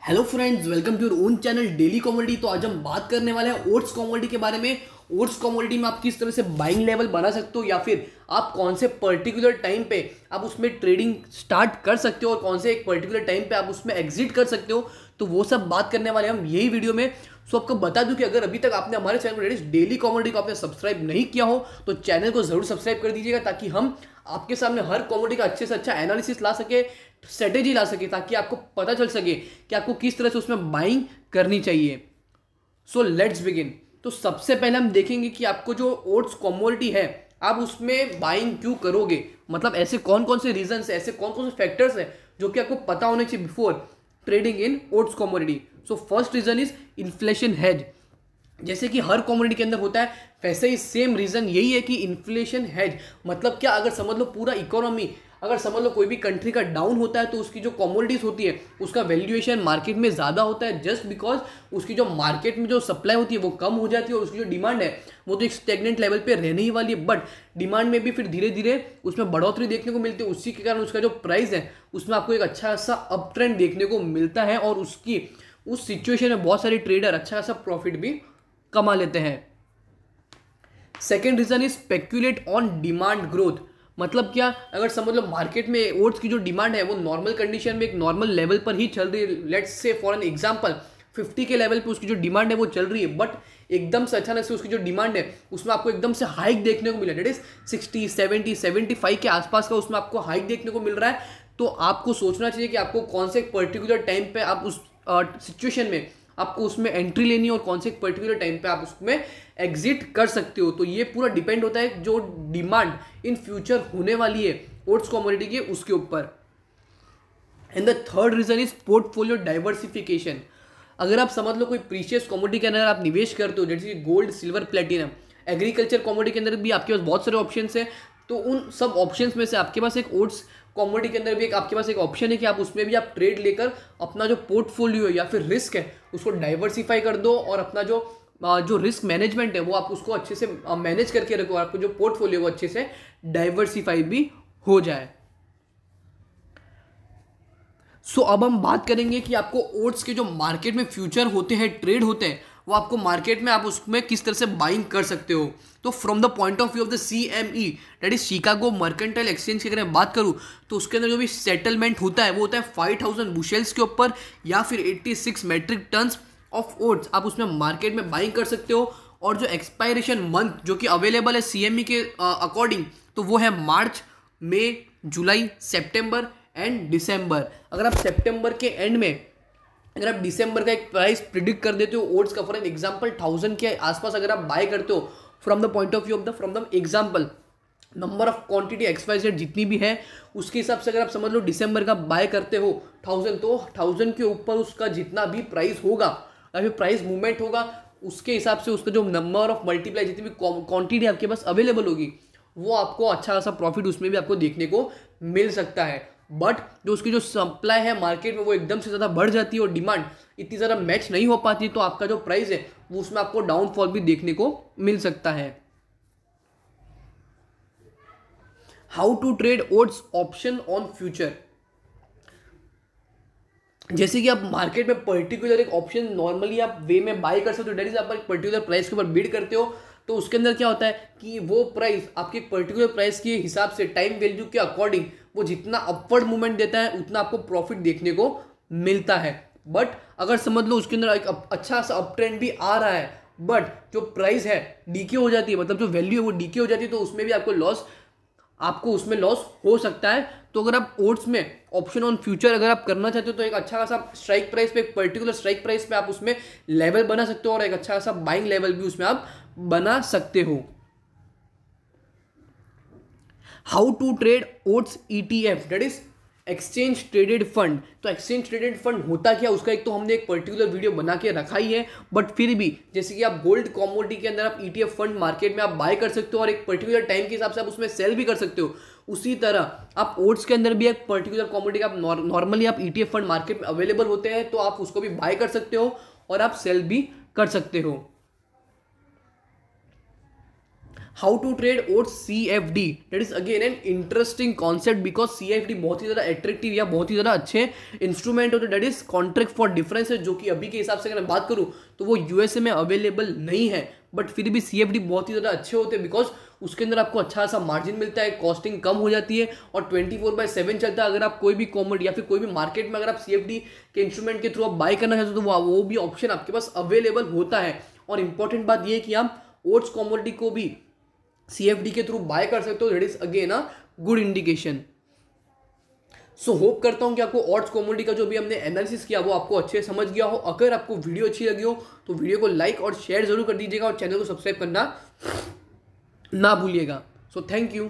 Hello friends, welcome to your own channel daily commodity. तो आज हम बात करने वाले हैं ओट्स कॉमोडिटी के बारे में। ओट्स कॉमोडिटी में आप किस तरह से बाइंग लेवल बना सकते हो या फिर आप कौन से पर्टिकुलर टाइम पे आप उसमें ट्रेडिंग स्टार्ट कर सकते हो और कौन से एक पर्टिकुलर टाइम पे आप उसमें एग्जिट कर सकते हो। तो वो सब बात करने वाले हम यही वीडियो में। सो आपको बता दूं कि अगर अभी तक आपने हमारे चैनल डेली कॉमोडिटी को आपने सब्सक्राइब नहीं किया हो तो चैनल को जरूर सब्सक्राइब कर दीजिएगा, ताकि हम आपके सामने हर कॉमोडिटी का अच्छे से अच्छा एनालिसिस ला सके, स्ट्रेटेजी ला सके, ताकि आपको पता चल सके कि आपको किस तरह से उसमें बाइंग करनी चाहिए। So let's begin. तो सबसे पहले हम देखेंगे कि आपको जो ओट्स कॉमोडिटी है आप उसमें बाइंग क्यों करोगे, मतलब ऐसे कौन कौन से रीजंस है, ऐसे कौन कौन से फैक्टर्स है जो कि आपको पता होने चाहिए before trading in oats commodity. So first reason is inflation hedge. जैसे कि हर कॉमोडिटी के अंदर होता है, वैसे ही सेम रीजन यही है कि इन्फ्लेशन हेज। मतलब क्या, अगर समझ लो पूरा इकोनॉमी, अगर समझ लो कोई भी कंट्री का डाउन होता है तो उसकी जो कॉमोडिटीज होती है उसका वैल्यूएशन मार्केट में ज़्यादा होता है, जस्ट बिकॉज उसकी जो मार्केट में जो सप्लाई होती है वो कम हो जाती है और उसकी जो डिमांड है वो तो एक स्टेगनेंट लेवल पे रहने ही वाली है। बट डिमांड में भी फिर धीरे धीरे उसमें बढ़ोतरी देखने को मिलती है, उसी के कारण उसका जो प्राइस है उसमें आपको एक अच्छा सा अप ट्रेंड देखने को मिलता है और उसकी उस सिचुएशन में बहुत सारे ट्रेडर अच्छा खासा प्रॉफिट भी कमा लेते हैं। Second reason is speculate on demand growth. मतलब क्या, अगर समझ लो मार्केट में ओट्स की जो डिमांड है वो नॉर्मल कंडीशन में एक नॉर्मल लेवल पर ही चल रही है, let's say for an example 50 के लेवल पे उसकी जो डिमांड है वो चल रही है, बट एकदम से अचानक से उसकी जो डिमांड है उसमें आपको एकदम से हाइक देखने को मिला, डेट इज 60 70 75 के आसपास का उसमें आपको हाइक देखने को मिल रहा है। तो आपको सोचना चाहिए कि आपको कौन से पर्टिकुलर टाइम पे आप उस सिचुएशन में आपको उसमें एंट्री लेनी है और कौन से एक पर्टिकुलर टाइम पे आप उसमें एग्जिट कर सकते हो। तो ये पूरा डिपेंड होता है जो डिमांड इन फ्यूचर होने वाली है ओट्स कमोडिटी के, उसके ऊपर। And the third reason is portfolio diversification. अगर आप समझ लो कोई प्रीशियस कमोडिटी के अंदर आप निवेश करते हो, जैसे gold, silver, platinum, agriculture commodity के अंदर भी आपके पास बहुत सारे ऑप्शंस हैं, तो उन सब ऑप्शंस में से आपके पास एक ओट्स कमोडिटी के अंदर भी एक आपके पास एक ऑप्शन है कि आप उसमें भी आप ट्रेड लेकर अपना जो पोर्टफोलियो या फिर रिस्क है उसको डाइवर्सिफाई कर दो और अपना जो रिस्क मैनेजमेंट है वो आप उसको अच्छे से मैनेज करके रखो, आपको जो पोर्टफोलियो वो अच्छे से डाइवर्सिफाई भी हो जाए। सो अब हम बात करेंगे कि आपको ओट्स के जो मार्केट में फ्यूचर होते हैं, ट्रेड होते हैं, वो आपको मार्केट में आप उसमें किस तरह से बाइंग कर सकते हो। तो from the point of view of the CME, that is Chicago mercantile exchange की अगर मैं बात करूं तो उसके अंदर जो भी सेटलमेंट होता है वो होता है 5000 बुशेल्स के ऊपर या फिर 86 मेट्रिक टन्स ऑफ ओट्स आप उसमें मार्केट में बाइंग कर सकते हो। और जो एक्सपायरेशन मंथ जो कि अवेलेबल है CME के अकॉर्डिंग, तो वो है मार्च, मई, जुलाई, सेप्टेम्बर एंड दिसंबर। अगर आप सितंबर के एंड में अगर आप दिसंबर का एक प्राइस प्रिडिक्ट कर देते हो ओट्स का, फॉर एन एग्जांपल 1000 के आसपास अगर आप बाय करते हो, from the point of view of the from the example number of quantity XYZ जितनी भी है उसके हिसाब से अगर आप समझ लो दिसंबर का बाय करते हो 1000, तो 1000 के ऊपर उसका जितना भी प्राइस होगा या फिर प्राइस मूवमेंट होगा उसके हिसाब से उसका जो नंबर ऑफ मल्टीप्लाई जितनी भी क्वांटिटी आपके पास अवेलेबल होगी वो आपको अच्छा खासा प्रॉफिट उसमें भी आपको देखने को मिल सकता है। बट जो उसकी जो सप्लाई है मार्केट में वो एकदम से ज़्यादा बढ़ जाती है और डिमांड इतनी ज़्यादा मैच नहीं हो पाती, तो आपका जो प्राइस है वो उसमें आपको डाउनफॉल भी देखने को मिल सकता है। How to trade oats option on future. जैसे कि आप मार्केट में पर्टिकुलर एक ऑप्शन नॉर्मली आप वे में बाय कर सकते हो, डेट इज आप एक पर्टिकुलर प्राइस के ऊपर बिड करते हो, तो उसके अंदर क्या होता है कि वो प्राइस आपके पर्टिकुलर प्राइस के हिसाब से टाइम वैल्यू के अकॉर्डिंग वो जितना अपवर्ड मूवमेंट देता है उतना आपको प्रॉफिट देखने को मिलता है। बट अगर समझ लो उसके अंदर एक अच्छा सा अप ट्रेंड भी आ रहा है बट जो प्राइस है डीके हो जाती है, मतलब जो वैल्यू है वो डीके हो जाती है, तो उसमें भी आपको उसमें लॉस हो सकता है। तो अगर आप ओट्स में ऑप्शन ऑन फ्यूचर अगर आप करना चाहते हो तो एक अच्छा खासा स्ट्राइक प्राइस पे, एक पर्टिकुलर स्ट्राइक प्राइस पे आप उसमें लेवल बना सकते हो और एक अच्छा खासा बाइंग लेवल भी उसमें आप बना सकते हो। How to trade oats ETF, that is exchange traded fund. तो एक्सचेंज ट्रेडेड फंड होता क्या, उसका एक तो हमने एक पर्टिकुलर वीडियो बना के रखा ही है, बट फिर भी जैसे कि आप गोल्ड कॉमोडिटी के अंदर आप ETF फंड मार्केट में आप बाय कर सकते हो और एक पर्टिकुलर टाइम के हिसाब से आप उसमें सेल भी कर सकते हो, उसी तरह आप ओट्स के अंदर भी एक पर्टिकुलर कॉमोडिटी आप नॉर्मली आप ETF फंड मार्केट में अवेलेबल होते हैं तो आप उसको भी बाय कर सकते हो और आप सेल भी कर सकते हो। How to trade oats CFD, that is again an interesting concept because CFD बहुत ही ज़्यादा एट्रैक्टिव या बहुत ही ज़्यादा अच्छे इंस्ट्रूमेंट होते हैं, that is contract for difference, जो कि अभी के हिसाब से अगर मैं बात करूँ तो वो USA में अवेलेबल नहीं है, बट फिर भी CFD बहुत ही ज़्यादा अच्छे होते हैं बिकॉज उसके अंदर आपको अच्छा खासा मार्जिन मिलता है, कॉस्टिंग कम हो जाती है और 24/7 चलता है। अगर आप कोई भी कॉमोडिटी या फिर कोई भी मार्केट में अगर आप CFD के इंस्ट्रूमेंट के थ्रू आप बाय करना चाहते हो तो वो भी ऑप्शन आपके पास अवेलेबल होता है। और इंपॉर्टेंट बात यह है कि आप ओट्स कॉमोडिटी को भी CFD के थ्रू बाय कर सकते हो, that is again a good indication. So hope करता हूं कि आपको ओट्स कॉमोडिटी का जो भी हमने एनालिसिस किया वो आपको अच्छे से समझ गया हो। अगर आपको वीडियो अच्छी लगी हो तो वीडियो को लाइक और शेयर जरूर कर दीजिएगा और चैनल को सब्सक्राइब करना ना भूलिएगा। So thank you.